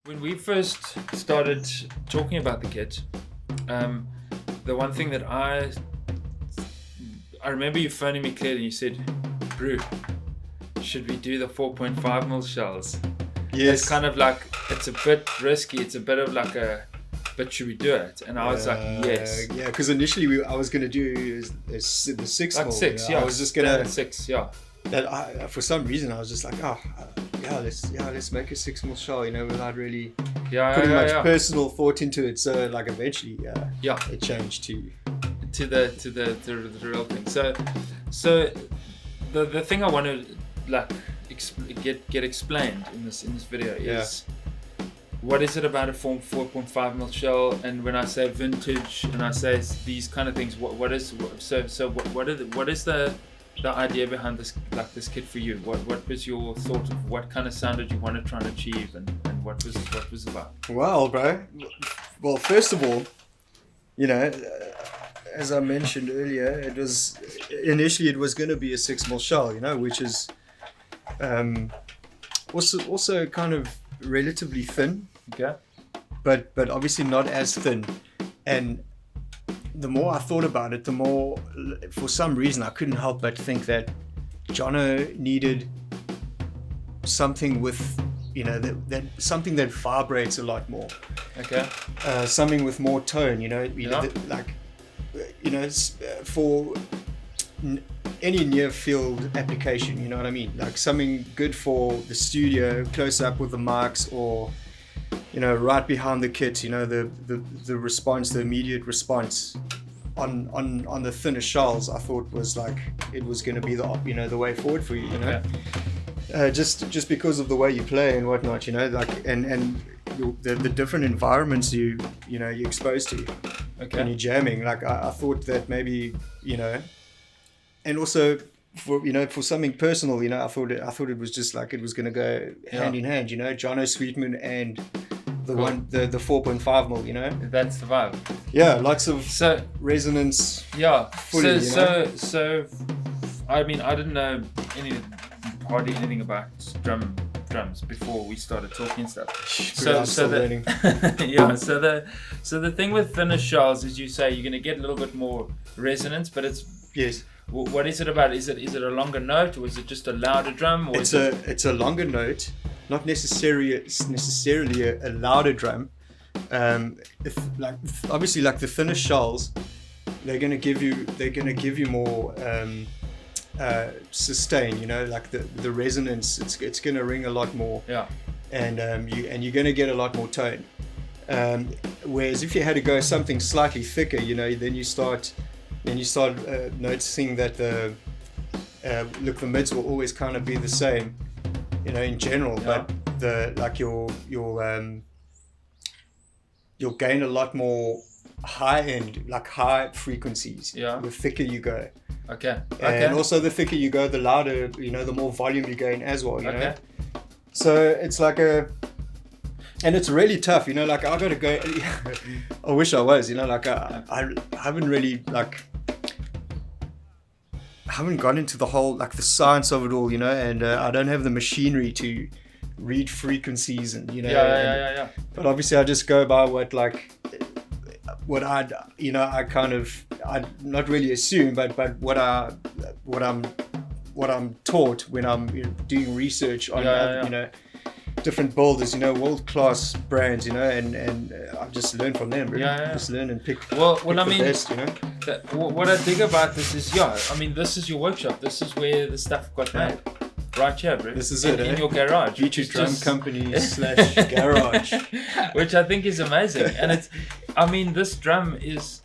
When we first started talking about the kit, the one thing that I remember you phoning me clearly and you said, Brew, should we do the 4.5mm shells? Yes. It's kind of like, it's a bit risky, it's a bit of like but should we do it? And I was like, yes. Yeah, because initially I was going to do the 6 like mil. 6, I was just going to 6, yeah. For some reason I was just like, let's make a 6 mil shell, without really putting much personal thought into it. So like eventually, it changed to the real thing. So the thing I want to like get explained in this video is what is it about a 4.5mm shell, and when I say vintage and I say these kind of things, what is the idea behind this kit for you? What was your thought of what kind of sound did you want to try and achieve, and what was about? Well, bro. Well, first of all, as I mentioned earlier, it was initially going to be a 6mm shell, which is also kind of relatively thin. Okay. But obviously not as thin. And the more I thought about it, the more, for some reason, I couldn't help but think that Jonno needed something with, that something that vibrates a lot more. Okay. Something with more tone, for any near field application, you know what I mean? Like something good for the studio, close up with the mics, or right behind the kit, the response, the immediate response on the thinner shells, I thought was like it was going to be the way forward for you, just because of the way you play and whatnot, and the different environments you're exposed to when you're jamming. Like I thought that maybe and also for something personal, I thought it was just like it was going to go hand in hand, Jonno Sweetman and the 4.5mm, That's the vibe. Yeah, lots of resonance. Yeah. Fully, so I mean, I didn't know hardly anything about drums before we started talking and stuff. So the thing with thinner shells, as you say, you're going to get a little bit more resonance, but it's What is it about? Is it a longer note, or is it just a louder drum? Or it's a longer note, not necessarily a louder drum. Obviously, like the thinner shells, they're gonna give you more sustain. Like the resonance, it's gonna ring a lot more. Yeah. And you're gonna get a lot more tone. Whereas if you had to go something slightly thicker, then you start noticing that the mids will always kind of be the same, in general. Yeah. But you'll gain a lot more high end, like high frequencies. Yeah. The thicker you go. Okay. And also the thicker you go, the louder, the more volume you gain as well. Okay. So it's like and it's really tough, like I gotta go. I wish I was, like I haven't really haven't gone into the whole the science of it all, and I don't have the machinery to read frequencies and Yeah. But obviously I just go by what I not really assume, but what I'm taught when I'm doing research on different builders, world-class brands, and I've just learned from them, really. Just learn and pick I the mean, best, what I dig about this is, this is your workshop. This is where the stuff got made. Right here, bro. This is in your garage. Beetroot Drum Company / garage. Which I think is amazing. And this drum is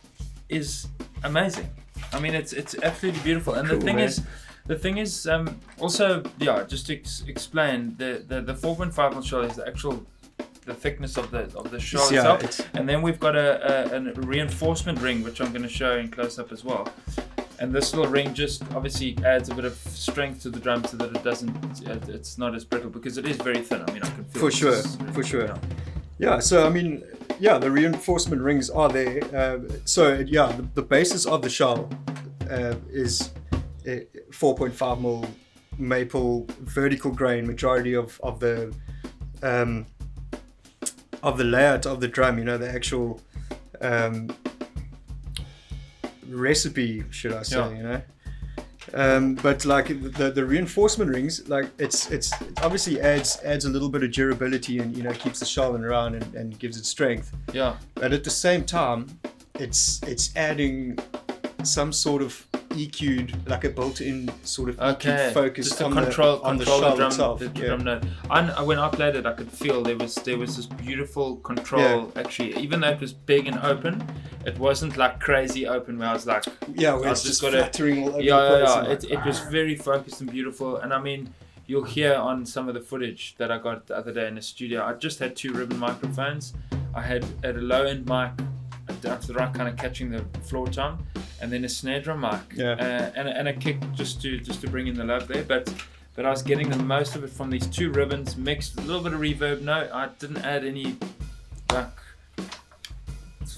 amazing. I mean, it's absolutely beautiful. And cool, the thing is, also, just to explain, the 4.5mm shell is the thickness of the shell itself, and then we've got a reinforcement ring, which I'm going to show in close up as well. And this little ring just obviously adds a bit of strength to the drum so that it's not as brittle, because it is very thin. I mean, I can feel for sure. Yeah. So the reinforcement rings are there. The basis of the shell is 4.5mm maple vertical grain. Majority of the of the layout of the drum, you know, the actual recipe, should I say, Yeah. you know. But like the reinforcement rings, like it's obviously adds a little bit of durability, and you know, keeps the shell around and gives it strength. Yeah. But at the same time, it's adding some sort of EQ'd, like a built-in sort of EQ'd focus just to on control the shell drum, itself. the drum note. When I played it, I could feel there was this beautiful control. Actually, even though it was big and open, it wasn't like crazy open where I was like, where it's just fluttering all over the place. It was very focused and beautiful. And I mean, you'll hear on some of the footage that I got the other day in the studio, I just had 2 ribbon microphones. I had a low end mic, that's the right kind of catching the floor tom, and then a snare drum mic, and a kick just to bring in the love there. But I was getting the most of it from these 2 ribbons, mixed a little bit of reverb. No, I didn't add any like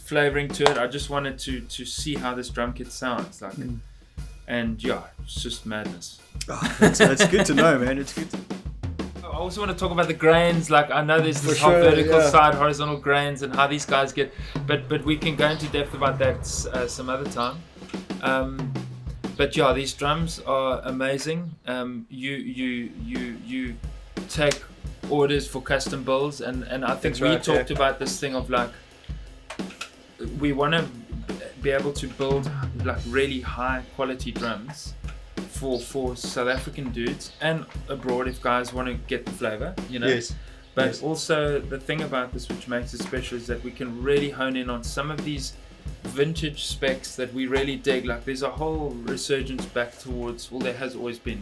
flavoring to it. I just wanted to see how this drum kit sounds like, and yeah, it's just madness. Oh, that's good to know, man. It's good to I also want to talk about the grains. Like, I know there's this For sure, vertical yeah. side, horizontal grains, and how these guys get. But we can go into depth about that some other time. But yeah, these drums are amazing. You take orders for custom builds, and I think we talked about this thing of like, we want to be able to build like really high quality drums for South African dudes and abroad if guys want to get the flavor, you know. Yes. But yes. also the thing about this which makes it special is that we can really hone in on some of these vintage specs that we really dig. Like, there's a whole resurgence back towards, well, there has always been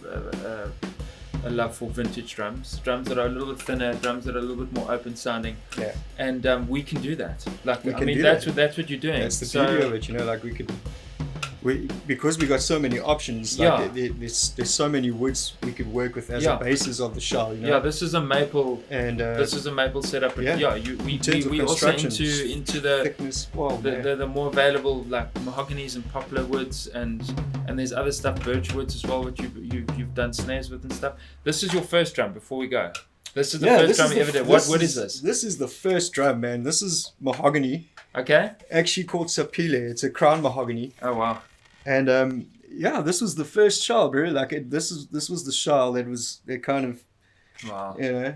a love for vintage drums that are a little bit thinner, drums that are a little bit more open sounding. Yeah. And we can do that. Like, We I can mean, do that's that. what you're doing. That's the beauty of it, you know. Like, because we got so many options. Like, there's so many woods we could work with as a basis of the shell. You know? Yeah, this is a maple. And this is a maple setup. But we also into the thickness. Well, the more available, like mahoganies and poplar woods, and there's other stuff, birch woods as well, which you've done snares with and stuff. This is your first drum. Before we go, this is the first drum you ever did. What is this? This is the first drum, man. This is mahogany. Okay. Actually called sapile. It's a crown mahogany. Oh wow. And this was the first shell, bro. Like, this was the shell that kind of, wow. You know.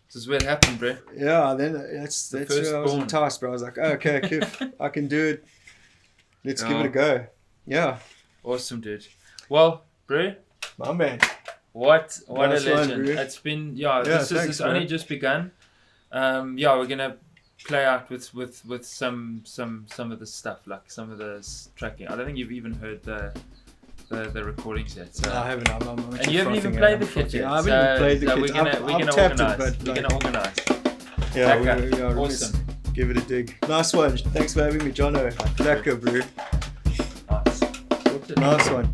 This is where it happened, bro. Yeah, then that's where I was enticed, bro. I was like, oh, okay, Kif, I can do it. Let's give it a go. Yeah. Awesome, dude. Well, bro. My man. What nice a legend. one, It's been this only just begun. We're gonna play out with some of the stuff, like some of the tracking. I don't think you've even heard the recordings yet. So. No, I haven't. And you haven't even played the kit yet. I haven't even played the kit. We're gonna organise. We're gonna organise. Yeah, okay. we're Awesome. Give it a dig. Nice one. Thanks for having me, Jonno. Lekker, bro. Nice. Nice one.